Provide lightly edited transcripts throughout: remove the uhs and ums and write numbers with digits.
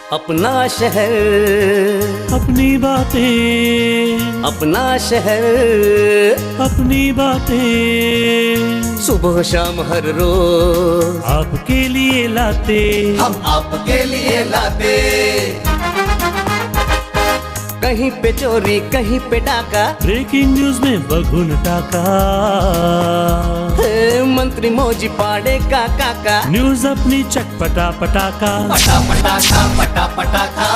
अपना शहर, अपनी बातें, अपना शहर, अपनी बातें, सुबह शाम हर रोज आपके लिए लाते, हम आपके लिए लाते। कहीं पे चोरी कहीं पे डाका, ब्रेकिंग न्यूज में बगुन टाका, मंत्री मौजी पाड़े का काका, न्यूज अपनी चटपटा पटाका, पटा पटाखा पटा पटाखा।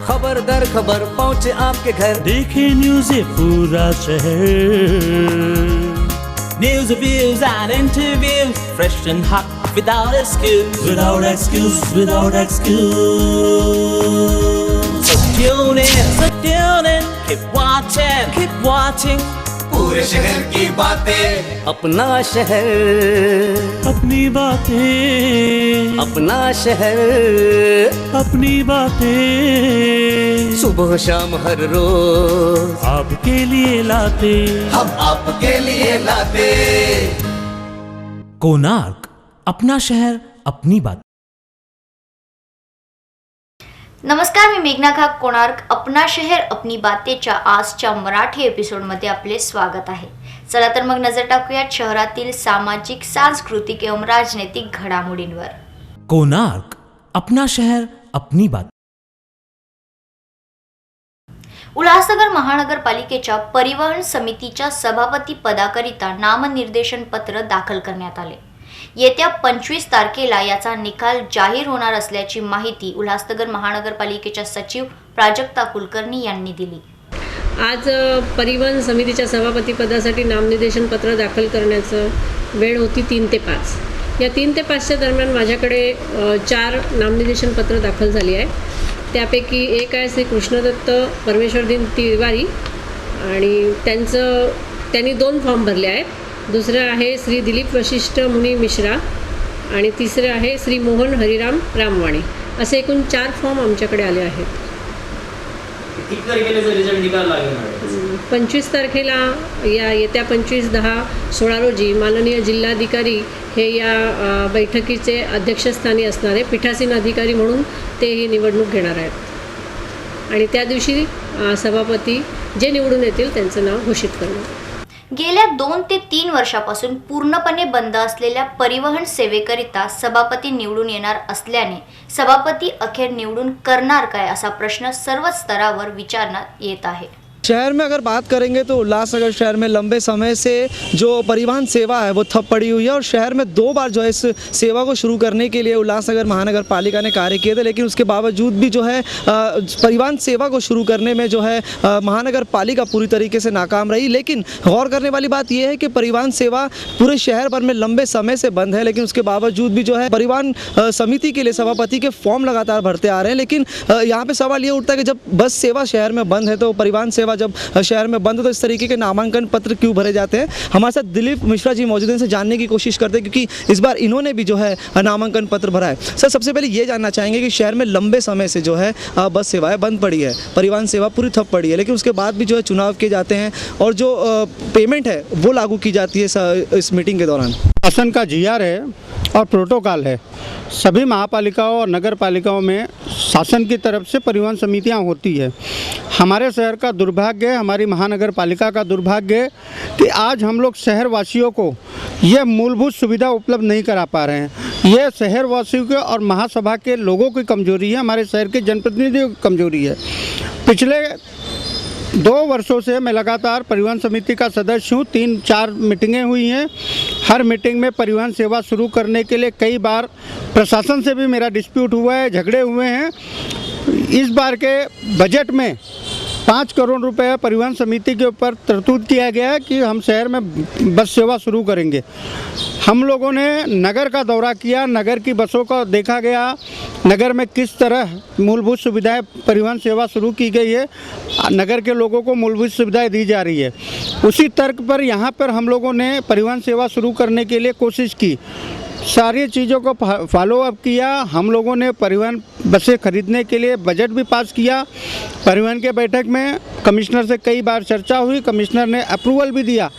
खबर दर खबर पहुँचे आपके घर, देखे न्यूज ये पूरा शहर। News, reviews and interviews, fresh and hot, without excuse. Without excuse, without excuse. So tune in, keep watching. पूरे शहर की बातें, अपना शहर, अपनी बातें, अपना शहर, अपनी बातें, सुबह शाम हर रोज आपके लिए लाते, हम आपके लिए लाते। कोणार्क, अपना शहर अपनी बात। नमस्कार, मी मेघना घाग. कोणार्क अपना शहर अपनी बातेच्या आजच्या मराठी एपिसोडमध्ये आपले स्वागत आहे. चला तर मग नजर टाकूयात शहरातील सामाजिक, सांस्कृतिक एवं राजनैतिक घडामोडींवर. कोणार्क, अपना शहर अपनी बात. उल्हासनगर महानगरपालिकेच्या परिवहन समितीच्या सभापती पदाकरिता नामनिर्देशन पत्र दाखल करण्यात आले. येत्या 25 तारखेला याचा निकाल जाहीर होणार असल्याची माहिती उल्हासनगर महानगरपालिकेच्या सचिव प्राजक्ता कुलकर्णी यांनी दिली. आज परिवहन समितीच्या सभापती पदासाठी नामनिर्देशन पत्र दाखल करण्याचं वेळ होती 3 ते 5. या 3 ते 5च्या दरम्यान माझ्याकडे 4 नामनिर्देशन पत्र दाखल झाली आहे. त्यापैकी एक आहे श्री कृष्णदत्त परमेश्वरदीन तिवारी आणि त्यांनी 2 फॉर्म भरले आहेत. दुसरं आहे श्री दिलीप वशिष्ठ मुनी मिश्रा आणि तिसरं आहे श्री मोहन हरिराम रामवाणी. असे एकूण 4 फॉर्म आमच्याकडे आले आहेत. 25 तारखेला येत्या 25/10/16 रोजी माननीय जिल्हाधिकारी हे या बैठकीचे अध्यक्षस्थानी असणारे पीठासीन अधिकारी म्हणून ते ही निवडणूक घेणार आहेत आणि त्या दिवशी सभापती जे निवडून येतील त्यांचं नाव घोषित करणार. गेल्या 2 ते 3 वर्षापासून पूर्णपणे बंद असलेल्या परिवहन सेवेकरिता सभापती निवडून येणार असल्याने सभापती अखेर निवडून करणार काय असा प्रश्न सर्वच स्तरावर विचारण्यात येत आहे. शहर में अगर बात करेंगे तो उल्लासनगर शहर में लंबे समय से जो परिवहन सेवा है वो ठप पड़ी हुई है और शहर में 2 बार जो है इस सेवा को शुरू करने के लिए उल्लासनगर महानगर पालिका ने कार्य किए थे, लेकिन उसके बावजूद भी जो है परिवहन सेवा को शुरू करने में जो है महानगर पालिका पूरी तरीके से नाकाम रही. लेकिन गौर करने वाली बात यह है कि परिवहन सेवा पूरे शहर भर में लंबे समय से बंद है, लेकिन उसके बावजूद भी जो है परिवहन समिति के लिए सभापति के फॉर्म लगातार भरते आ रहे हैं. लेकिन यहाँ पे सवाल ये उठता है कि जब बस सेवा शहर में बंद है तो परिवहन सेवा जब शहर में बंद हो तो इस तरीके के नामांकन पत्र क्यों भरे जाते हैं. हमारे साथ दिलीप मिश्रा जी मौजूद हैं, इनसे जानने की कोशिश करते हैं क्योंकि इस बार इन्होंने भी जो है नामांकन पत्र भरा है. सर, सबसे पहले ये जानना चाहेंगे कि शहर में लंबे समय से जो है बस सेवाएं बंद पड़ी है, परिवहन सेवा पूरी ठप पड़ी है, लेकिन उसके बाद भी जो है चुनाव किए जाते हैं और जो पेमेंट है वो लागू की जाती है इस मीटिंग के दौरान. शासन का जीआर है और प्रोटोकॉल है. सभी महापालिकाओं और नगर पालिकाओं में शासन की तरफ से परिवहन समितियां होती है. हमारे शहर का दुर्भाग्य है, हमारी महानगर पालिका का दुर्भाग्य है कि आज हम लोग शहरवासियों को ये मूलभूत सुविधा उपलब्ध नहीं करा पा रहे हैं. ये शहरवासियों के और महासभा के लोगों की कमजोरी है, हमारे शहर के जनप्रतिनिधियों की कमजोरी है. पिछले 2 वर्षों से मैं लगातार परिवहन समिति का सदस्य हूँ. 3-4 मीटिंगें हुई हैं. हर मीटिंग में परिवहन सेवा शुरू करने के लिए कई बार प्रशासन से भी मेरा डिस्प्यूट हुआ है, झगड़े हुए हैं. इस बार के बजट में 5 करोड़ रुपए परिवहन समिति के ऊपर तरतूद किया गया है कि हम शहर में बस सेवा शुरू करेंगे. हम लोगों ने नगर का दौरा किया, नगर की बसों का देखा गया, नगर में किस तरह मूलभूत सुविधाएं परिवहन सेवा शुरू की गई है, नगर के लोगों को मूलभूत सुविधाएं दी जा रही है. उसी तर्क पर यहाँ पर हम लोगों ने परिवहन सेवा शुरू करने के लिए कोशिश की, सारी चीज़ों को फॉलो अप किया. हम लोगों ने परिवहन बसें खरीदने के लिए बजट भी पास किया. परिवहन के बैठक में कमिश्नर से कई बार चर्चा हुई, कमिश्नर ने अप्रूवल भी दिया.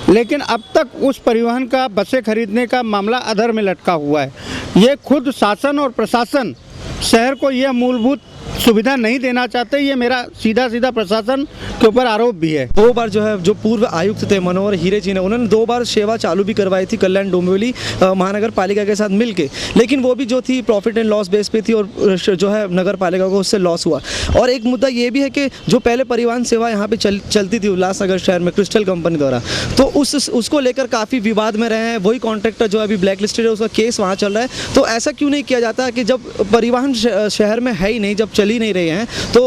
लेकिन अब तक उस परिवहन का बसें खरीदने का मामला अधर में लटका हुआ है। ये खुद शासन और प्रशासन शहर को यह मूलभूत सुविधा नहीं देना चाहते, ये मेरा सीधा सीधा प्रशासन के ऊपर आरोप भी है। 2 बार जो है जो पूर्व आयुक्त थे मनोहर हीरे जी ने, उन्होंने 2 बार सेवा चालू भी करवाई थी कल्याण डोंबिवली महानगर पालिका के साथ मिलके, लेकिन वो भी जो थी प्रॉफिट एंड लॉस बेस पे थी और जो है नगर पालिका को उससे लॉस हुआ। और एक मुद्दा ये भी है कि जो पहले परिवहन सेवा यहाँ पे चलती थी उल्लासनगर शहर में क्रिस्टल कंपनी द्वारा, तो उसको लेकर काफ़ी विवाद में रहे हैं। वही कॉन्ट्रैक्टर जो अभी ब्लैक लिस्टेड है, उसका केस वहाँ चल रहा है। तो ऐसा क्यों नहीं किया जाता कि जब परिवहन शहर में है ही नहीं, जब चल ही नहीं रहे हैं, तो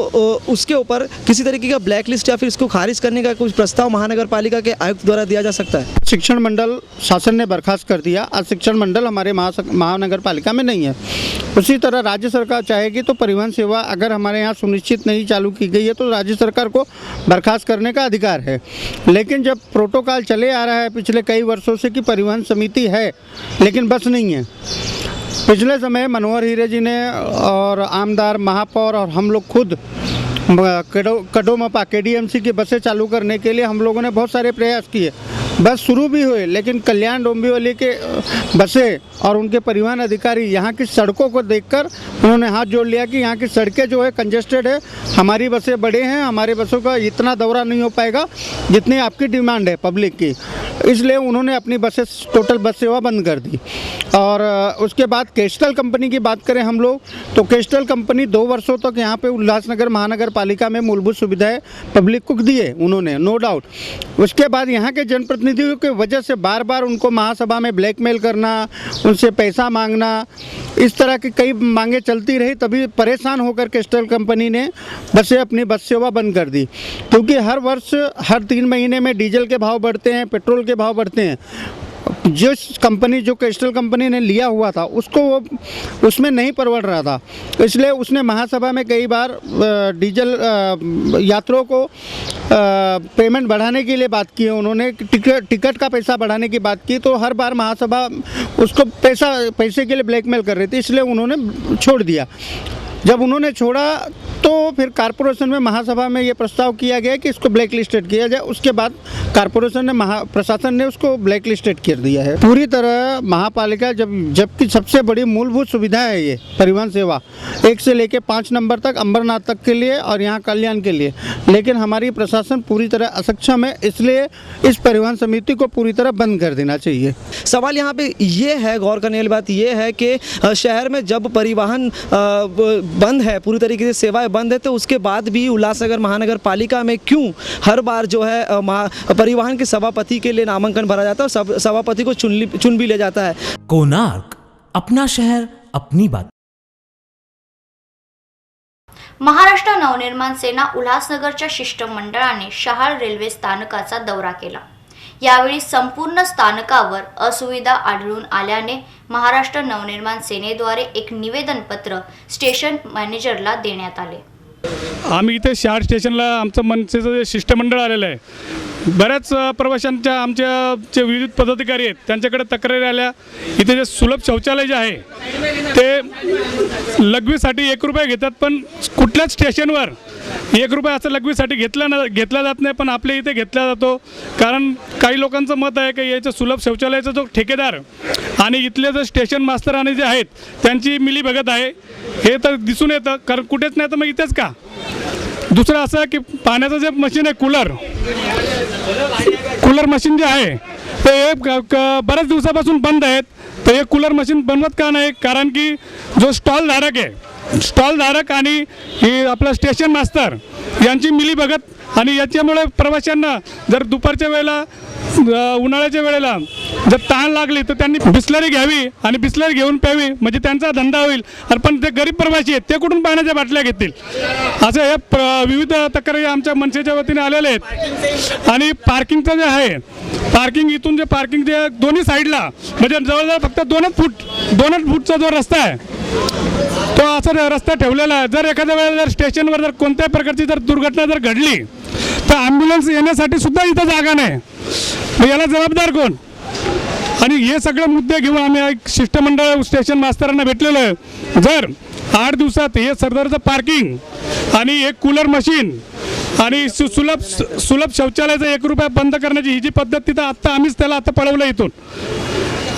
उसके ऊपर किसी तरीके का ब्लैक लिस्ट या फिर इसको खारिज करने का कुछ प्रस्ताव महानगर पालिका के आयुक्त द्वारा दिया जा सकता है? शिक्षण मंडल शासन ने बर्खास्त कर दिया। आज शिक्षण मंडल हमारे महानगर पालिका में नहीं है। उसी तरह राज्य सरकार चाहेगी तो परिवहन सेवा अगर हमारे यहाँ सुनिश्चित नहीं चालू की गई है तो राज्य सरकार को बर्खास्त करने का अधिकार है। लेकिन जब प्रोटोकॉल चले आ रहा है पिछले कई वर्षों से कि परिवहन समिति है लेकिन बस नहीं है। पिछले समय मनोहर हीरे जी ने और आमदार महापौर और हम लोग खुद कड़ोमपा KDMC की बसें चालू करने के लिए हम लोगों ने बहुत सारे प्रयास किए। बस शुरू भी हुए, लेकिन कल्याण डोंबिवली के बसें और उनके परिवहन अधिकारी यहाँ की सड़कों को देखकर उन्होंने हाथ जोड़ लिया कि यहाँ की सड़कें जो है कंजेस्टेड है, हमारी बसें बड़े हैं, हमारे बसों का इतना दौरा नहीं हो पाएगा जितनी आपकी डिमांड है पब्लिक की। इसलिए उन्होंने अपनी बसें टोटल बस सेवा बंद कर दी। और उसके बाद केस्टल कंपनी की बात करें हम लोग, तो केस्टल कंपनी 2 वर्षों तक यहाँ पे उल्लासनगर महानगर पालिका में मूलभूत सुविधाएं पब्लिक को दिए उन्होंने, नो डाउट। उसके बाद यहाँ के जनप्रतिनिधियों की वजह से बार बार उनको महासभा में ब्लैकमेल करना, उनसे पैसा मांगना, इस तरह की कई मांगे चलती रही। तभी परेशान होकर केस्टल कंपनी ने बसें अपनी बस सेवा बंद कर दी, क्योंकि हर वर्ष हर 3 महीने में डीजल के भाव बढ़ते हैं, पेट्रोल के भाव बढ़ते हैं। जो केस्टल कंपनी ने लिया हुआ था उसको वो उसमें नहीं परवड़ रहा था, इसलिए उसने महासभा में कई बार डीजल यात्रियों को पेमेंट बढ़ाने के लिए बात की है। उन्होंने टिकट का पैसा बढ़ाने की बात की, तो हर बार महासभा उसको पैसे के लिए ब्लैकमेल कर रही थी, इसलिए उन्होंने छोड़ दिया। जब उन्होंने छोड़ा तो फिर कारपोरेशन में महासभा में ये प्रस्ताव किया गया कि इसको ब्लैक लिस्टेड किया जाए। उसके बाद कारपोरेशन ने प्रशासन ने उसको ब्लैक लिस्टेड कर दिया है पूरी तरह। महापालिका जबकि सबसे बड़ी मूलभूत सुविधा है ये परिवहन सेवा, 1 से लेकर 5 नंबर तक अम्बरनाथ तक के लिए और यहाँ कल्याण के लिए, लेकिन हमारी प्रशासन पूरी तरह अक्षम है। इसलिए इस परिवहन समिति को पूरी तरह बंद कर देना चाहिए। सवाल यहाँ पे ये है, गौर करने वाली बात ये है कि शहर में जब परिवहन बंद है, पूरी तरीके से सेवाएं बंद है, तो उसके बाद भी उल्लासनगर महानगर पालिका में क्यों हर बार जो है परिवहन के सभापति के लिए नामांकन भरा जाता है और सभापति को चुन भी ले जाता है? कोणार्क, अपना शहर अपनी बात। महाराष्ट्र नवनिर्माण सेना उल्हासनगरच्या शिष्टमंडळाने शहाळ रेल्वे स्थानकाचा दौरा केला। यावेळी संपूर्ण स्थानकावर असुविधा आढळून आल्याने महाराष्ट्र नवनिर्माण सेनेद्वारे एक निवेदन पत्र स्टेशन मॅनेजरला देण्यात आले। आम्ही इथे शहाळ स्टेशनला आमचं मनसेचं जे शिष्टमंडळ आलेलं आहे, बऱ्याच प्रवाशांच्या आमच्या जे विविध पदाधिकारी आहेत त्यांच्याकडे तक्रारी आल्या। इथे जे सुलभ शौचालय जे आहे ते लघवीसाठी 1 रुपया घेतात, पण कुठल्याच स्टेशनवर 1 रुपया असं लघवीसाठी घेतला जात नाही, पण आपल्या इथे घेतला जातो। कारण काही लोकांचं मत आहे की याचं सुलभ शौचालयाचा जो ठेकेदार आणि इथले जे स्टेशन मास्तर आणि जे आहेत त्यांची मिलीभगत आहे हे तर दिसून येतं। कारण कुठेच नाही तर मग इथेच का? दुसरं असं की पाण्याचं जे मशीन आहे कूलर मशीन जे आहे ते बऱ्याच दिवसापासून बंद आहेत। तर हे कूलर मशीन बनवत का नाही? कारण की जो स्टॉल धारक आणि ही आपला स्टेशन मास्तर यांची मिलीभगत आणि याच्यामुळे प्रवाशांना जर दुपारच्या वेळेला उन्हाळ्याच्या वेळेला जर तहान लागली तर त्यांनी बिस्लरी घ्यावी आणि बिस्लरी घेऊन प्यावी, म्हणजे त्यांचा धंदा होईल। पण ते गरीब प्रवासी आहेत ते कुठून पाण्याच्या बाटल्या घेतील? असं हे विविध तक्रारी आमच्या मनसेच्या वतीने आलेले आहेत। आणि पार्किंगचं जे आहे, पार्किंग इथून जे पार्किंग जे दोन्ही साईडला म्हणजे जवळजवळ फक्त 2 फूटचा जो रस्ता आहे तो असा रस्ता ठेवलेला आहे। जर एखाद्या वेळेला जर स्टेशनवर जर कोणत्याही प्रकारची जर दुर्घटना जर घडली तर ॲम्ब्युलन्स येण्यासाठी सुद्धा इथं जागा नाही, मग याला जबाबदार कोण? आणि हे सगळे मुद्दे घेऊन आम्ही एक शिष्टमंडळ स्टेशन मास्तरांना भेटलेलो आहे। जर 8 दिवसात हे सरदारचं पार्किंग आणि एक कूलर मशीन आणि सुलभ शौचालयाचं 1 रुपया बंद करण्याची ही जी पद्धत तिथं आत्ता आम्हीच त्याला आता पळवलं इथून.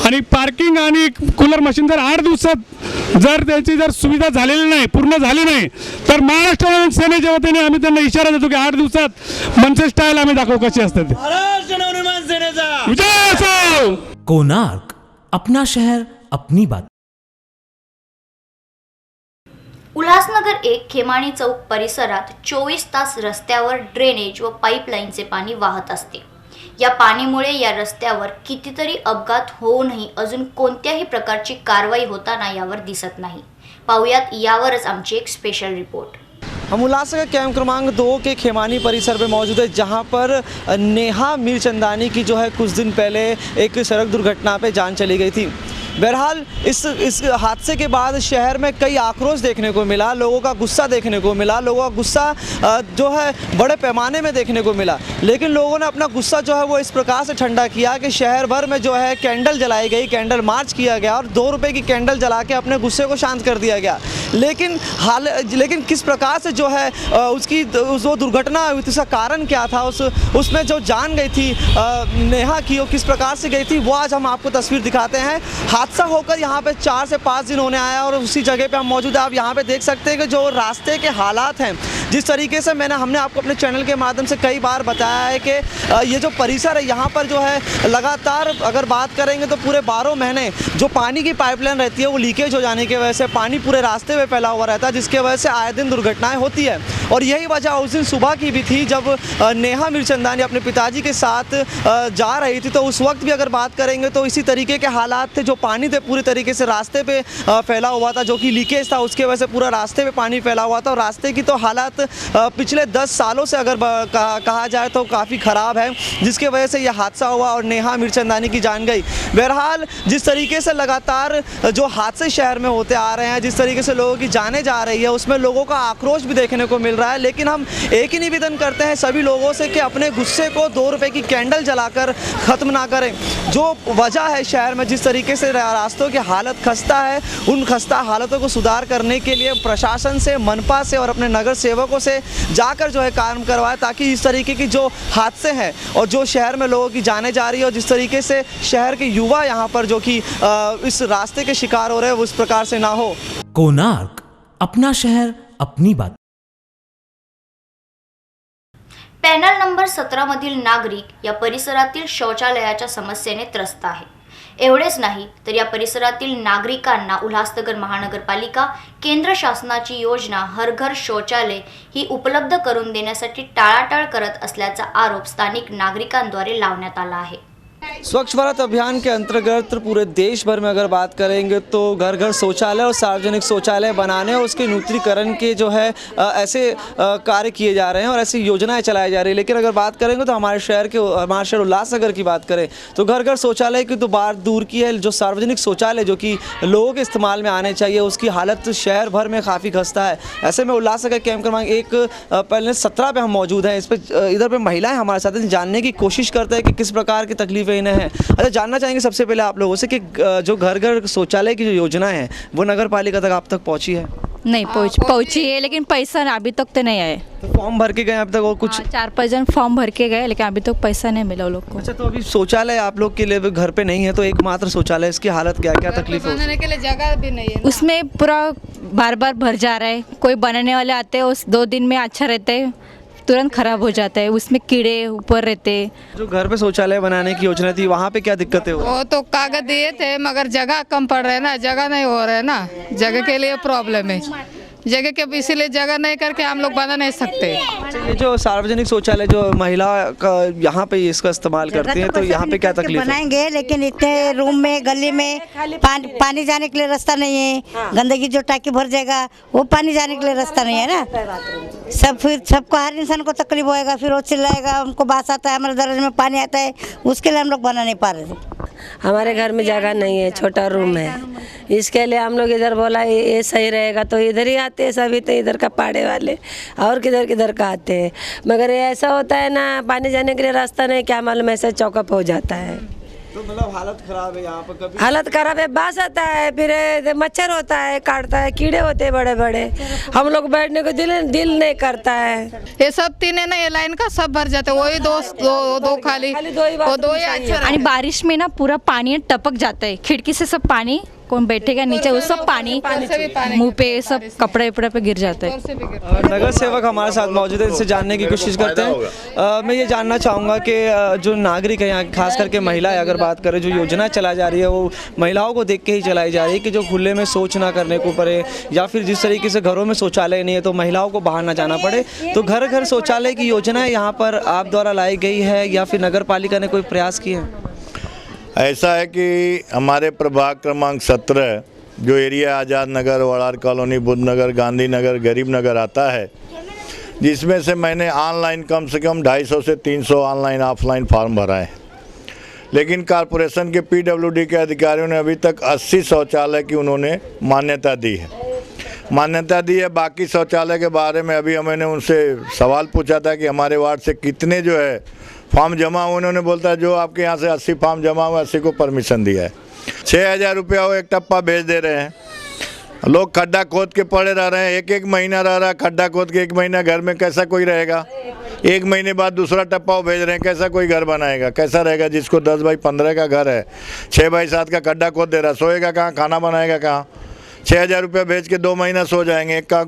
आणि पार्किंग आणि कूलर मशीन जर 8 दिवसात जर त्याची जर सुविधा झालेली नाही, पूर्ण झाली नाही, तर महाराष्ट्र सेनेच्या वतीने आम्ही त्यांना इशारा देतो की 8 दिवसात मनसे स्टाईल आम्ही दाखवू कशी असते ते. विजय असो. कोणार्क, अपना शहर अपनी बात. उल्हासनगर 1 खेमाणी चौक परिसरात 24 तास रस्त्यावर ड्रेनेज व पाईपलाईनचे पाणी वाहत असते. या पाणीमुळे या रस्त्यावर कितीतरी अपघात होऊनही अजून कोणत्याही प्रकारची कारवाई होताना यावर दिसत नाही. पाहुयात यावरच आमची एक स्पेशल रिपोर्ट. हम उल्लासनगर कैंप क्रमांक 2 के खेमानी परिसर में मौजूद है, जहां पर नेहा मीरचंदानी की जो है कुछ दिन पहले एक सड़क दुर्घटना पे जान चली गई थी. बहरहाल इस हादसे के बाद शहर में कई आक्रोश देखने को मिला, लोगों का गुस्सा देखने को मिला, लोगों का गुस्सा जो है बड़े पैमाने में देखने को मिला. लेकिन लोगों ने अपना गुस्सा जो है वो इस प्रकार से ठंडा किया कि शहर भर में जो है कैंडल जलाई गई, कैंडल मार्च किया गया और 2 रुपये की कैंडल जला के अपने गुस्से को शांत कर दिया गया. लेकिन किस प्रकार से जो है उसकी वो दुर्घटना हुई थी, उसका कारण क्या था, उसमें जो जान गई थी नेहा की, वो किस प्रकार से गई थी, वो आज हम आपको तस्वीर दिखाते हैं. हादसा होकर यहाँ पे 4 से 5 दिन होने आया और उसी जगह पे हम मौजूद हैं. आप यहाँ पे देख सकते हैं कि जो रास्ते के हालात हैं, जिस तरीके से हमने आपको अपने चैनल के माध्यम से कई बार बताया है कि ये जो परिसर है यहाँ पर जो है लगातार अगर बात करेंगे तो पूरे 12 महीने जो पानी की पाइपलाइन रहती है वो लीकेज हो जाने की वजह से पानी पूरे रास्ते में फैला हुआ रहता है, जिसकी वजह से आए दिन दुर्घटनाएं होती है. और यही वजह उस दिन सुबह की भी थी जब नेहा मीरचंदानी अपने पिताजी के साथ जा रही थी. तो उस वक्त भी अगर बात करेंगे तो इसी तरीके के हालात थे, जो पानी थे पूरी तरीके से रास्ते पे फैला हुआ था, जो कि लीकेज था, उसके वजह से पूरा रास्ते पे पानी फैला हुआ था. और रास्ते की तो हालात पिछले 10 सालों से अगर कहा जाए तो काफ़ी ख़राब है, जिसके वजह से यह हादसा हुआ और नेहा मीरचंदानी की जान गई. बहरहाल जिस तरीके से लगातार जो हादसे शहर में होते आ रहे हैं, जिस तरीके से लोगों की जाने जा रही है, उसमें लोगों का आक्रोश भी देखने को मिल रहा है. लेकिन हम एक ही निवेदन करते हैं सभी लोगों से कि अपने गुस्से को 2 रुपये की कैंडल जलाकर ख़त्म ना करें. जो वजह है शहर में जिस तरीके से रास्तों की हालत खस्ता है, उन खस्ता हालतों को सुधार करने के लिए प्रशासन से, मनपा से और अपने नगर सेवकों से जाकर जो है काम करवाए, ताकि इस तरीके की जो हादसे हैं और जो शहर में लोगों की जाने जा रही है और जिस तरीके से शहर के युवा यहाँ पर जो कि इस रास्ते के शिकार हो रहे हैं वो इस प्रकार से ना हो. कोणार्क, अपना शहर अपनी बात. पॅनल नंबर 17 मधील नागरिक या परिसरातील शौचालयाच्या समस्येने त्रस्त आहे. एवढेच नाही तर या परिसरातील नागरिकांना उल्हासनगर महानगरपालिका केंद्र शासनाची योजना हर घर शौचालय ही उपलब्ध करून देण्यासाठी टाळाटाळ करत असल्याचा आरोप स्थानिक नागरिकांद्वारे लावण्यात आला आहे. स्वच्छ भारत अभियान के अंतर्गत पूरे देश भर में अगर बात करेंगे तो घर घर शौचालय और सार्वजनिक शौचालय बनाने और उसके नूतनीकरण के जो है ऐसे कार्य किए जा रहे हैं और ऐसी योजनाएं चलाई जा रही है. लेकिन अगर बात करेंगे तो हमारे शहर उल्लासनगर की बात करें तो घर घर शौचालय की तो बात दूर की है, जो सार्वजनिक शौचालय जो कि लोगों के इस्तेमाल में आने चाहिए उसकी हालत शहर भर में काफ़ी खस्ता है. ऐसे में उल्लासनगर कैंप क्रमांक 1 पहले 17 पे हम मौजूद हैं. इस पर इधर पे महिलाएं हमारे साथ जानने की कोशिश करते हैं कि किस प्रकार की तकलीफें इन्हें हैं. अच्छा, जानना चाहेंगे सबसे पहले आप लोगों से कि जो घर घर शौचालय की जो योजना है वो नगर पालिका तक आप तक पहुंची है? नहीं पहुंची है, लेकिन पैसा अभी तक तो नहीं आए. तो फॉर्म भर के गए अब तक और कुछ? 4-5 जन फॉर्म भर के गए, लेकिन अभी तक पैसा नहीं मिला लोग को. अच्छा, तो अभी शौचालय आप लोग के लिए घर पे नहीं है, तो एकमात्र शौचालय, इसकी हालत क्या क्या तकलीफ है? बनाने के लिए जगह भी नहीं है. उसमें पूरा बार बार भर जा रहा है. कोई बनाने वाले आते हैं, उस 2 दिन में अच्छा रहता है, तुरंत खराब हो जाता है. उसमें कीड़े ऊपर रहते. जो घर पे शौचालय बनाने की योजना थी वहाँ पे क्या दिक्कतें हो? वो तो कागज दिए थे मगर जगह कम पड़ रहा है ना, जगह नहीं हो रहा है ना, जगह के लिए प्रॉब्लम है. जगह के इसीलिए जगह नहीं करके हम लोग बना नहीं सकते. ये जो सार्वजनिक शौचालय जो महिला का यहाँ पे इसका इस्तेमाल करती हैं, तो यहाँ पे क्या तकलीफ है? बनाएंगे, लेकिन इतने रूम में गली में पानी जाने के लिए रास्ता नहीं है. गंदगी जो टाकी भर जाएगा वो पानी जाने के लिए रास्ता नहीं है ना. फिर सबको, हर इंसान को तकलीफ होएगा. फिर वो चिल्लाएगा, हमको बास आता है, हमारे दरवाजे में पानी आता है, उसके लिए हम लोग बना नहीं पा रहे थे. हमारे घर में जगह नहीं है, छोटा रूम है, इसके लिए हम लोग इधर बोला ये सही रहेगा, तो इधर ही आते हैं सभी. तो इधर का पाड़े वाले और किधर किधर का आते हैं, मगर ये ऐसा होता है ना, पानी जाने के लिए रास्ता नहीं, क्या मालूम ऐसा चौकअप हो जाता है. तो तो मतलब हालत खराब है यहाँ पर, कभी हालत खराब है, बास आता है, फिर मच्छर होता है, काटता है, कीड़े होते हैं बड़े बड़े, हम लोग बैठने को दिल नहीं करता है। ये सब तीन है ना, ये लाइन का सब भर जाते, वही दो खाली वो दो ही अच्छा। आणि बारिश में ना पूरा पानी टपक जाता है, खिड़की से सब पानी, कौन बैठेगा नीचे, वो सब पानी मुंह पे, सब कपड़े वपड़े पे गिर जाता है। नगर सेवक हमारे साथ मौजूद है, इससे जानने की कोशिश करते हैं। मैं ये जानना चाहूँगा कि जो नागरिक है यहाँ, खास करके महिलाएं अगर बात करें, जो योजना चलाई जा रही है वो महिलाओं को देख के ही चलाई जा रही है कि जो खुले में शौच ना करने को पड़े, या फिर जिस तरीके से घरों में शौचालय नहीं है तो महिलाओं को बाहर ना जाना पड़े। तो घर घर शौचालय की योजना यहाँ पर आप द्वारा लाई गई है या फिर नगर पालिका ने कोई प्रयास किए हैं? ऐसा है कि हमारे प्रभाग क्रमांक 17 जो एरिया आज़ाद नगर, वड़ार कॉलोनी, बुद्ध नगर, गांधी नगर, गरीब नगर आता है, जिसमें से मैंने ऑनलाइन कम से कम 250 से 300 ऑनलाइन ऑफलाइन फॉर्म भरा है। लेकिन कॉरपोरेशन के PWD के अधिकारियों ने अभी तक 80 शौचालय की उन्होंने मान्यता दी है। बाकी शौचालय के बारे में अभी मैंने उनसे सवाल पूछा था कि हमारे वार्ड से कितने जो है फॉर्म जमा हुए। उन्होंने बोलता है जो आपके यहाँ से 80 फॉर्म जमा हुआ, 80 को परमिशन दिया है। 6000 रुपया वो एक टप्पा भेज दे रहे हैं। लोग खड्डा खोद के पड़े रह रहे हैं, एक महीना रह रहा, खड्डा खोद के 1 महीना घर में कैसा कोई रहेगा? 1 महीने बाद दूसरा टप्पा वो भेज रहे हैं, कैसा कोई घर बनाएगा? कैसा रहेगा? जिसको 10 बाई 15 का घर है, 6 बाई 7 का खड्डा खोद दे रहा, सोएगा कहाँ, खाना बनाएगा कहाँ? 6000 रुपया भेज के 2 महीना सो जाएंगे। एक का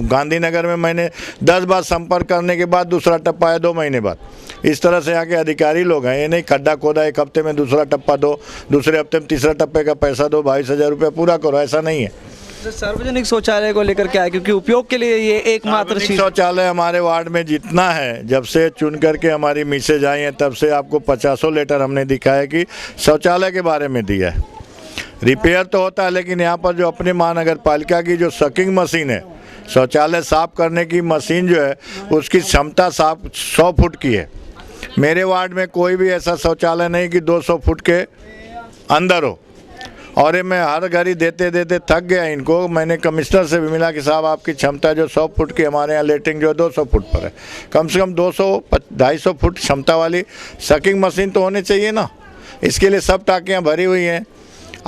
गांधीनगर में मैंने 10 बार संपर्क करने के बाद दूसरा टप्पा आया 2 महीने बाद। इस तरह से यहाँ के अधिकारी लोग हैं, ये नहीं खड्डा खोदा 1 हफ्ते में दूसरा टप्पा दो, दूसरे हफ्ते में तीसरा टप्पे का पैसा दो, 22,000 रुपया पूरा करो, ऐसा नहीं है। तो सार्वजनिक शौचालय को लेकर क्या है, क्योंकि उपयोग के लिए ये एकमात्र शौचालय हमारे वार्ड में जितना है, जब से चुन करके हमारी मैसेज आई है तब से आपको 50 लेटर हमने दिखाया कि शौचालय के बारे में दिया है। रिपेयर तो होता है, लेकिन यहाँ पर जो अपने महानगर पालिका की जो सकिंग मशीन है, शौचालय साफ करने की मशीन जो है, उसकी क्षमता 100 फुट की है। मेरे वार्ड में कोई भी ऐसा शौचालय नहीं कि 200 फुट के अंदर हो। और ये मैं हर घड़ी देते देते थक गया इनको। मैंने कमिश्नर से भी मिला कि साहब आपकी क्षमता जो 100 फुट की, हमारे यहाँ लेटरिंग जो 200 फुट पर है, कम से कम 200-250 फुट क्षमता वाली सकिंग मशीन तो होनी चाहिए ना। इसके लिए सब टाँकियाँ भरी हुई हैं,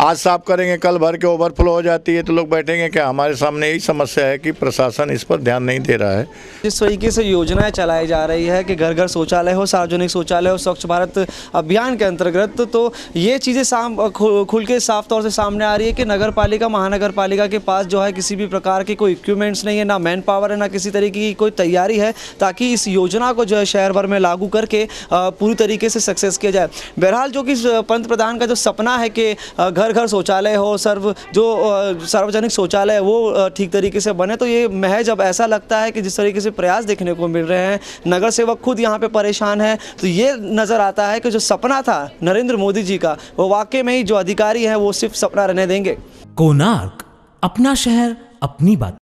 आज साफ करेंगे कल भर के ओवरफ्लो हो जाती है तो लोग बैठेंगे क्या? हमारे सामने यही समस्या है कि प्रशासन इस पर ध्यान नहीं दे रहा है। जिस तरीके से योजनाएं चलाई जा रही है कि घर घर शौचालय हो, सार्वजनिक शौचालय हो, स्वच्छ भारत अभियान के अंतर्गत, तो ये चीज़ें खुल के साफ तौर से सामने आ रही है कि नगर पालिका, महानगर पालिका के पास जो है किसी भी प्रकार के कोई इक्विपमेंट्स नहीं है, ना मैन पावर है, ना किसी तरीके की कोई तैयारी है ताकि इस योजना को जो है शहर भर में लागू करके पूरी तरीके से सक्सेस किया जाए। बहरहाल जो कि पंत प्रधान का जो सपना है कि घर घर शौचालय हो, सार्वजनिक शौचालय वो ठीक तरीके से बने, तो ये महज अब ऐसा लगता है कि जिस तरीके से प्रयास देखने को मिल रहे हैं, नगर सेवक खुद यहाँ पे परेशान है, तो ये नज़र आता है कि जो सपना था नरेंद्र मोदी जी का, वो वाकई में ही जो अधिकारी हैं वो सिर्फ सपना रहने देंगे। कोणार्क, अपना शहर अपनी बात।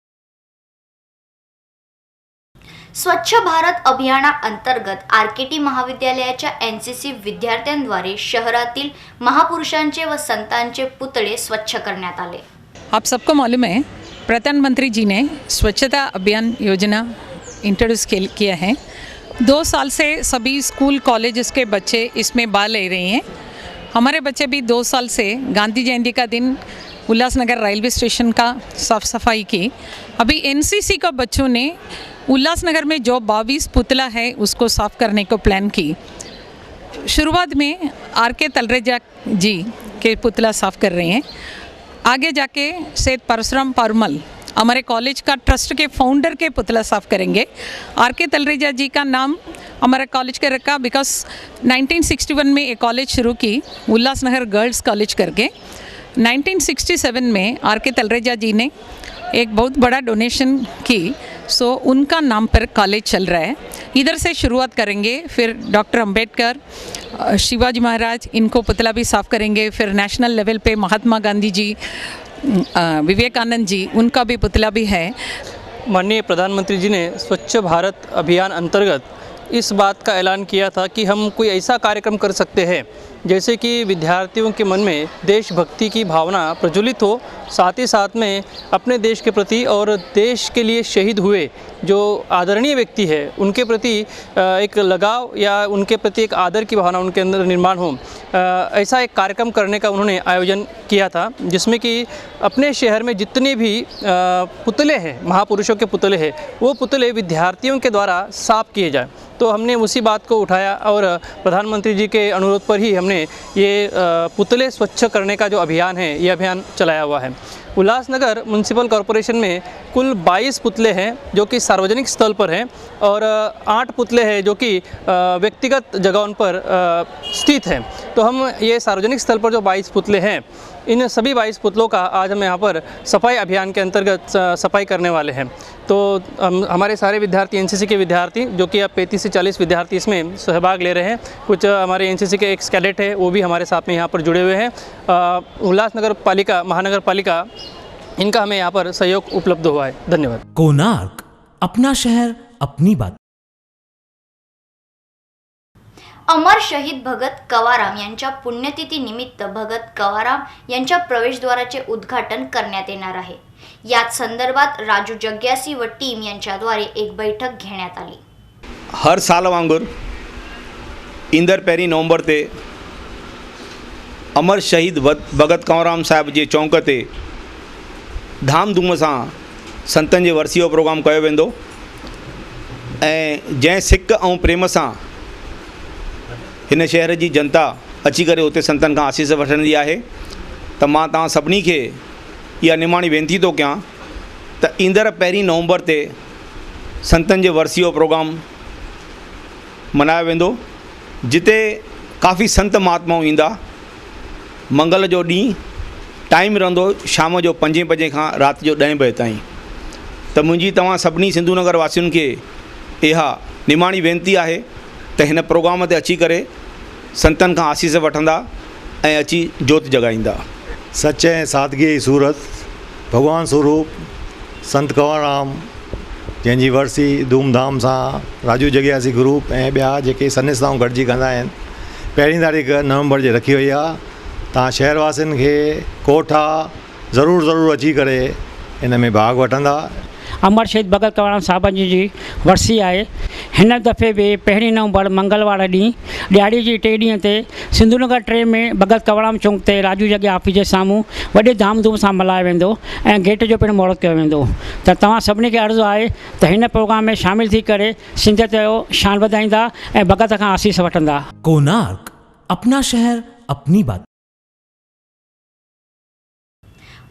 स्वच्छ भारत अभियानाअंतर्गत RKT महाविद्यालयाच्या NCC विद्यार्थ्यांद्वारे शहरातील महापुरुषांचे व संतांचे पुतळे स्वच्छ करण्यात आले। आप सबको मालूम है प्रधानमंत्री जी ने स्वच्छता अभियान योजना इंट्रोड्यूस किया है। 2 साल से सभी स्कूल कॉलेजेस के बच्चे इसमें भाग ले रहे हैं। हमारे बच्चे भी 2 साल से गांधी जयंती का दिन उल्लासनगर रेलवे स्टेशन का साफ सफाई की। अभी NCC का बच्चों ने उल्लासनगर में जो 22 पुतला है उसको साफ करने को प्लान की। शुरुआत में RK तलरेजा जी के पुतला साफ कर रहे हैं, आगे जाके सेठ परशुराम परमल हमारे कॉलेज का ट्रस्ट के फाउंडर के पुतला साफ करेंगे। RK तलरेजा जी का नाम हमारे कॉलेज का रखा बिकॉज 1961 में एक कॉलेज शुरू की, उल्लासनगर गर्ल्स कॉलेज करके। 1967 में RK तलरेजा जी ने एक बहुत बड़ा डोनेशन की, सो उनका नाम पर कॉलेज चल रहा है। इधर से शुरुआत करेंगे, फिर डॉक्टर अंबेडकर, शिवाजी महाराज, इनको पुतला भी साफ करेंगे। फिर नेशनल लेवल पे महात्मा गांधी जी, विवेकानंद जी, उनका भी पुतला भी है। माननीय प्रधानमंत्री जी ने स्वच्छ भारत अभियान अंतर्गत इस बात का ऐलान किया था कि हम कोई ऐसा कार्यक्रम कर सकते हैं जैसे कि विद्यार्थियों के मन में देशभक्ति की भावना प्रज्वलित हो, साथ ही साथ में अपने देश के प्रति और देश के लिए शहीद हुए जो आदरणीय व्यक्ति है उनके प्रति एक लगाव या उनके प्रति एक आदर की भावना उनके अंदर निर्माण हो, ऐसा एक कार्यक्रम करने का उन्होंने आयोजन किया था, जिसमें कि अपने शहर में जितने भी पुतले हैं, महापुरुषों के पुतले हैं, वो पुतले विद्यार्थियों के द्वारा साफ किए जाए। तो हमने उसी बात को उठाया और प्रधानमंत्री जी के अनुरोध पर ही हमने ये पुतले स्वच्छ करने का जो अभियान है, ये अभियान चलाया हुआ है। उल्लासनगर म्युनिसिपल कॉरपोरेशन में कुल 22 पुतले हैं जो कि सार्वजनिक स्थल पर हैं और 8 पुतले हैं जो कि व्यक्तिगत जगहों पर स्थित हैं। तो हम ये सार्वजनिक स्थल पर जो 22 पुतले हैं, इन सभी 22 पुतलों का आज हम यहाँ पर सफाई अभियान के अंतर्गत सफाई करने वाले हैं। तो हमारे सारे विद्यार्थी, एनसीसी के विद्यार्थी, जो कि अब 35 से 40 विद्यार्थी इसमें सहभाग ले रहे हैं। कुछ हमारे एनसीसी के एक्स कैडेट है, वो भी हमारे साथ में यहाँ पर जुड़े हुए हैं। उल्लासनगर पालिका, महानगर पालिका, इनका हमें यहाँ पर सहयोग उपलब्ध हुआ है। धन्यवाद। कोणार्क, अपना शहर अपनी बात। अमर शहीद भगत कवाराम यांच्या पुण्यतिथी निमित्त भगत कवाराम यांच्या प्रवेशद्वाराचे उद्घाटन करण्यात येणार आहे। याच संदर्भात राजू जग्यासी व टीम यांच्याद्वारे एक बैठक घेण्यात आली। हर साल वांगुर ईंदड़ 1 नवंबर ते अमर शहीद भगत कंवरराम साहिब जे चौंक ते धामधूम सां संतन जे वर्सी जो प्रोग्राम कयो वेंदो ऐं जंहिं सिक ऐं प्रेम सां हिन शहर जी जनता अची करे उते संतन खां आसीस वठंदी आहे, त मां तव्हां सभिनी खे इहा निमाणी वेनती थो कयां त ईंदड़ 1 नवंबर ते संतन जे वर्सी जो प्रोग्राम मनायो वेंदो, जिते काफ़ी संत महात्माऊं ईंदा। मंगल जो ॾींहुं टाइम रहंदो शाम जो 5 बजे खां राति जो 10 बजे ताईं। त मुंहिंजी तव्हां सभिनी सिंधु नगर वासियुनि खे इहा निमाणी वेनती आहे त हिन प्रोग्राम ते अची करे संतन खां आसीस वठंदा ऐं अची जोत जगाईंदा। सच ऐं सादगी जी सूरत भगवान स्वरूप संत कंवरराम, जंहिंजी वर्सी धूमधाम सां राजू जगियासी ग्रुप ऐं ॿिया जेके सन्निस्ताऊं गॾिजी कंदा आहिनि, 1 तारीख़ नवंबर जे रखी वई आहे। तव्हां शहरवासियुनि खे कोठा ज़रूरु अची करे इन में भाग वठंदा। अमर शहीद भगत कंवरराम साहब जी वर्सी आहे। हिन दफ़े बि 1 नवंबर मंगलवार ॾींहुं ॾियारी जी 3 ॾींहं ते सिंधु नगर 3 में भगत कंवरराम चौक ते राजू जॻह ऑफिस जे साम्हूं वॾे धामधूम सां मल्हायो वेंदो ऐं गेट जो पिणु महूरत कयो वेंदो। त तव्हां सभिनी खे अर्ज़ु आहे त हिन प्रोग्राम में शामिल थी करे सिंधियत जो शान वधाईंदा ऐं भगत खां आसीस वठंदा। कोणार्क, अपना शहर अपनी बात।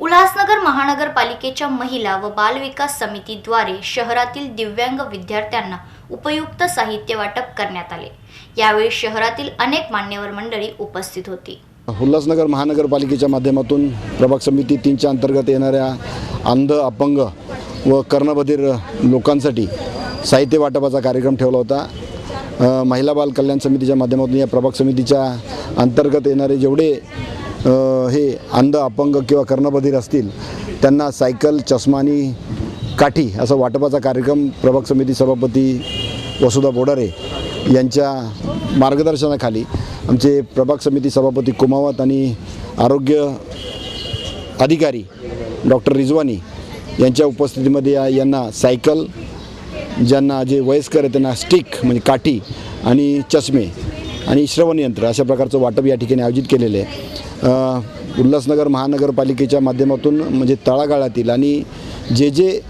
उल्हासनगर महानगरपालिकेच्या महिला व बाल विकास समितीद्वारे शहरातील दिव्यांग विद्यार्थ्यांना उपयुक्त साहित्य वाटप करण्यात आले। यावेळी शहरातील अनेक मान्यवर मंडळी उपस्थित होती। उल्हासनगर महानगरपालिकेच्या माध्यमातून प्रभाग समिती 3च्या अंतर्गत येणाऱ्या अंध, अपंग व कर्णबधिर लोकांसाठी साहित्य वाटपाचा कार्यक्रम ठेवला होता। महिला बाल कल्याण समितीच्या माध्यमातून या प्रभाग समितीच्या अंतर्गत येणारे जेवढे हे अंध, अपंग किंवा कर्णबधिर असतील त्यांना सायकल, चष्मा आणि काठी असा वाटपाचा कार्यक्रम प्रभाग समिती सभापती वसुधा बोडारे यांच्या मार्गदर्शनाखाली आमचे प्रभाग समिती सभापती कुमावत आणि आरोग्य अधिकारी डॉक्टर रिजवानी यांच्या उपस्थितीमध्ये यांना सायकल, ज्यांना जे वयस्कर आहे त्यांना स्टिक म्हणजे काठी आणि चष्मे आणि श्रवण यंत्र अशा प्रकारचं वाटप या ठिकाणी आयोजित केलेले आहे। उल्हासनगर महानगरपालिकेच्या माध्यमातून म्हणजे तळागाळातील आणि जे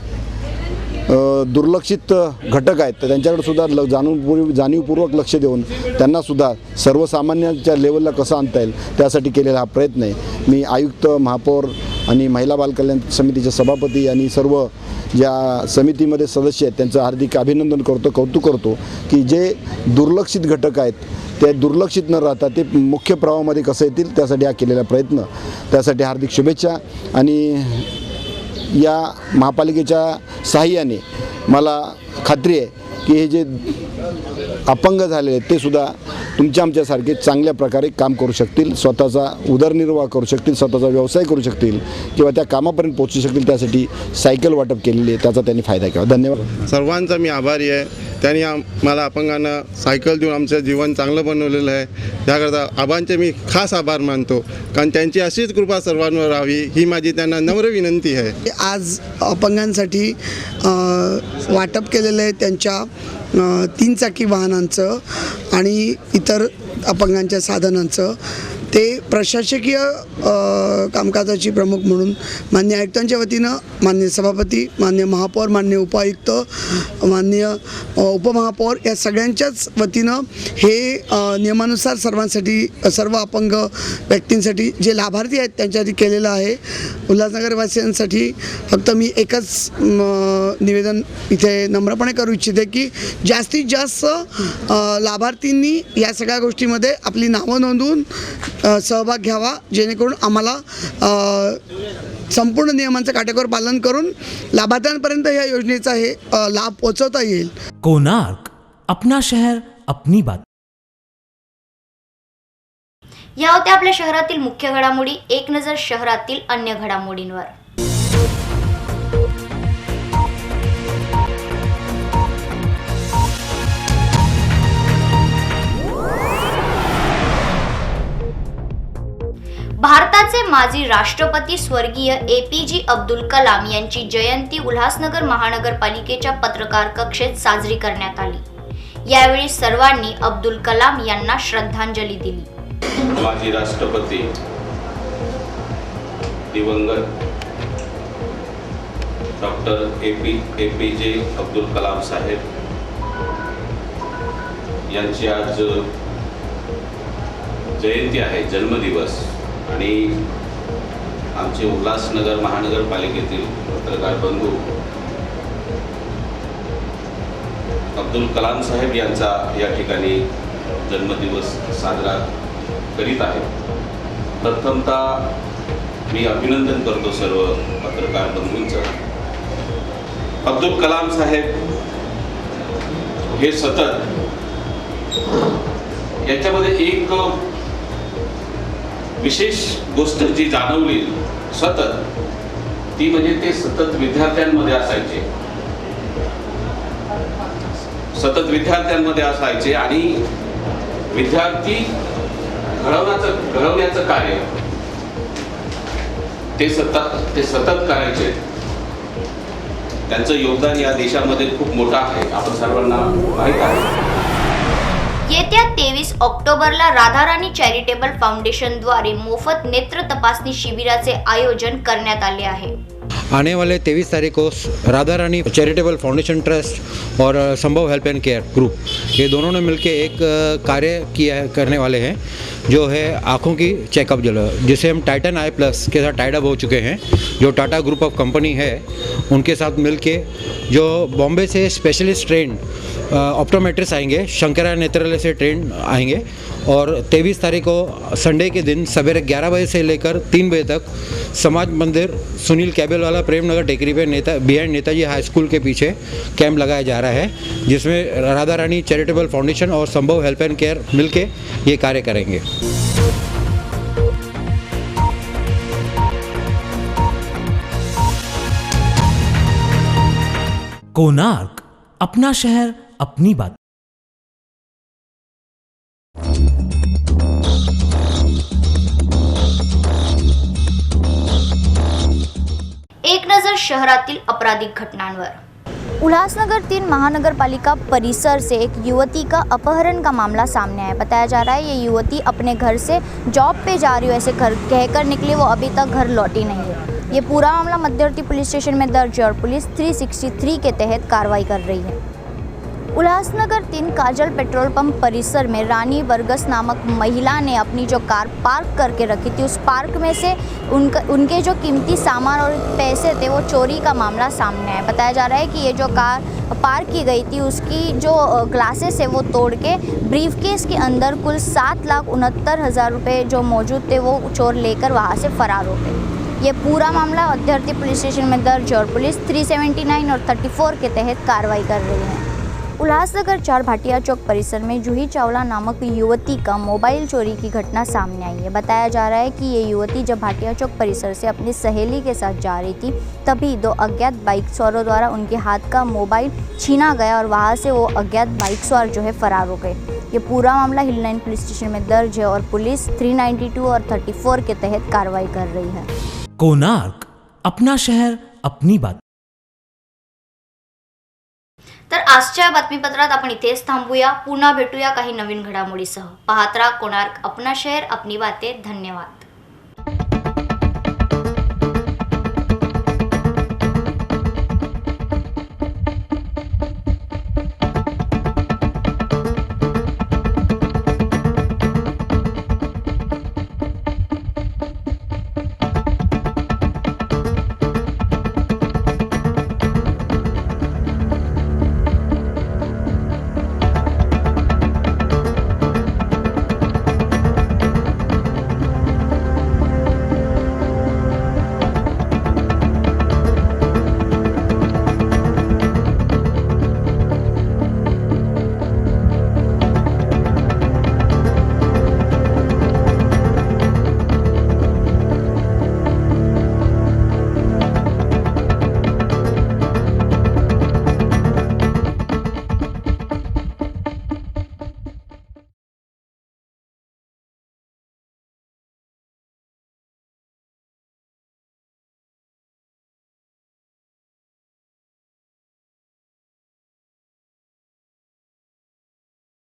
दुर्लक्षित घटक आहेत तर त्यांच्याकडे सुद्धा जाणीवपूर्वक लक्ष देऊन त्यांना सुद्धा सर्वसामान्यांच्या लेवलला कसं आणता येईल त्यासाठी केलेला हा प्रयत्न आहे। मी आयुक्त, महापौर आणि महिला बाल कल्याण समितीचे सभापती आणि सर्व ज्या समितीमध्ये सदस्य आहेत त्यांचं हार्दिक अभिनंदन करतो, कौतुक करतो की जे दुर्लक्षित घटक आहेत ते दुर्लक्षित न राहता ते मुख्य प्रवाहामध्ये कसं येतील त्यासाठी हा केलेला प्रयत्न, त्यासाठी हार्दिक शुभेच्छा। आणि या महापालिकेच्या सहाय्याने मला खात्री आहे की हे जे अपंग झालेले ते सुद्धा तुमच्या आमच्यासारखे चांगल्या प्रकारे काम करू शकतील, स्वतःचा उदरनिर्वाह करू शकतील, स्वतःचा व्यवसाय करू शकतील किंवा त्या कामापर्यंत पोहोचू शकतील, त्यासाठी सायकल वाटप केलेली आहे, त्याचा त्यांनी फायदा घ्यावा। धन्यवाद। सर्वांचा मी आभारी आहे त्यांनी मला अपंगांना सायकल देऊन आमचं जीवन चांगलं बनवलेलं आहे. त्याकरता आबांचे मी खास आभार मानतो, कारण त्यांची अशीच कृपा सर्वांवर राहावी ही माझी त्यांना नम्र विनंती आहे. आज अपंगांसाठी वाटप केलेलं आहे त्यांच्या 3 चाकी वाहनांचं आणि इतर अपंगांच्या साधनांचं. ते प्रशासकीय कामकाजाची प्रमुख म्हणून माननीय आयुक्तांच्या वतीनं माननीय सभापती, माननीय महापौर, माननीय उपायुक्त, माननीय उपमहापौर या सगळ्यांच्याच वतीनं हे नियमानुसार सर्वांसाठी, सर्व अपंग व्यक्तींसाठी जे लाभार्थी आहेत त्यांच्यासाठी केलेलं आहे. उल्हासनगरवासियांसाठी फक्त मी एकच निवेदन इथे नम्रपणे करू इच्छिते की जास्तीत जास्त लाभार्थींनी या सगळ्या गोष्टीमध्ये आपली नावं नोंदवून सहभाग घ्यावा, जेणेकरून आम्हाला संपूर्ण नियमांचं काटेकोर पालन करून लाभार्थ्यांपर्यंत या योजनेचा हे लाभ पोहोचवता येईल. कोणार्क, अपना शहर अपनी बात. या होत्या आपल्या शहरातील मुख्य घडामोडी. एक नजर शहरातील अन्य घडामोडींवर. भारताचे माजी राष्ट्रपती स्वर्गीय APJ अब्दुल कलाम यांची जयंती उल्हासनगर महानगरपालिकेच्या पत्रकार कक्षेत साजरी करण्यात आली. यावेळी सर्वांनी अब्दुल कलाम यांना श्रद्धांजली दिली. माजी राष्ट्रपती दिवंगत डॉक्टर APJ अब्दुल कलाम साहेब यांची आज जयंती आहे, जन्मदिवस. आणि आमचे उल्हासनगर महानगरपालिकेतील पत्रकार बंधू अब्दुल कलाम साहेब यांचा या ठिकाणी जन्मदिवस साजरा करीत आहेत. प्रथमतः मी अभिनंदन करतो सर्व पत्रकार बंधूंचं. अब्दुल कलाम साहेब हे सतत, याच्यामध्ये एक विशेष गोष्ट जी जाणवली सतत, ती म्हणजे ते सतत विद्यार्थ्यांमध्ये असायचे आणि विद्यार्थी घडवण्याचं कार्य ते सतत करायचे. त्यांचं योगदान या देशामध्ये खूप मोठं आहे, आपण सर्वांना माहीत आहे. येत्या 23 ऑक्टोबरला राधाराणी चॅरिटेबल फाउंडेशनद्वारे मोफत नेत्र तपासणी शिबिराचे आयोजन करण्यात आले आहे. आने वाले 23 तारीख को Radha Rani charitable foundation trust और संभव हेल्प एंड केयर ग्रुप, ये दोनों ने मिलकर एक कार्य करने वाले हैं, जो है आँखों की चेकअप, जिसे हम टाइटन आई प्लस के साथ टाइड अप हो चुके हैं. जो टाटा ग्रुप ऑफ कंपनी है उनके साथ मिलके, जो बॉम्बे से स्पेशलिस्ट ट्रेंड ऑप्टोमेट्रिस्ट आएंगे, शंकरा नेत्रालय से ट्रेंड आएंगे. और 23 तारीख को संडे के दिन सवेरे 11 बजे से लेकर 3 बजे तक समाज मंदिर सुनील कैबेलवाला प्रेमनगर टेकरी पे बिहाइंड नेताजी हाई स्कूल के पीछे कैंप लगाया जा रहा है, जिसमें राधा रानी चैरिटेबल फाउंडेशन और संभव हेल्प एंड केयर मिलके ये कार्य करेंगे. कोणार्क, अपना शहर अपनी बात. एक नजर शहरातील आपराधिक घटनांवर. उल्लासनगर 3 महानगरपालिका परिसर से एक युवती का अपहरण का मामला सामने आया. बताया जा रहा है ये युवती अपने घर से जॉब पे जा रही हो ऐसे कहकर निकली, वो अभी तक घर लौटी नहीं है. ये पूरा मामला मध्यवर्ती पुलिस स्टेशन में दर्ज है और पुलिस 363 के तहत कार्रवाई कर रही है. उल्लासनगर 3 काजल पेट्रोल पंप परिसर में रानी बरगस नामक महिला ने अपनी जो कार पार्क करके रखी थी, उस पार्क में से उनके जो कीमती सामान और पैसे थे वो चोरी का मामला सामने आया. बताया जा रहा है कि ये जो कार पार्क की गई थी उसकी जो ग्लासेस है वो तोड़ के ब्रीफकेस के अंदर कुल 7,69,000 रुपये जो मौजूद थे वो चोर लेकर वहाँ से फरार हो गए. ये पूरा मामला मध्यवर्ती पुलिस स्टेशन में दर्ज है और पुलिस 379 और 34 के तहत कार्रवाई कर रही है. उल्लासनगर 4 भाटिया चौक परिसर में जूही चावला नामक युवती का मोबाइल चोरी की घटना सामने आई है। बताया जा रहा है कि ये युवती जब भाटिया चौक परिसर से अपनी सहेली के साथ जा रही थी, तभी 2 अज्ञात बाइक सवारों द्वारा उनके हाथ का मोबाइल छीना गया और वहां से वो अज्ञात बाइक सवार जो है फरार हो गए। ये पूरा मामला हिल लाइन पुलिस स्टेशन में दर्ज है और पुलिस 392 और 34 के तहत कार्रवाई कर रही है। कोणार्क, अपना शहर अपनी बात. तर आजच्या बातमीपत्रात आपण इथेच थांबूया. पुन्हा भेटूया काही नवीन घडामोडीसह. पाहत राहा कोणार्क, अपना शहर अपनी बातें. धन्यवाद.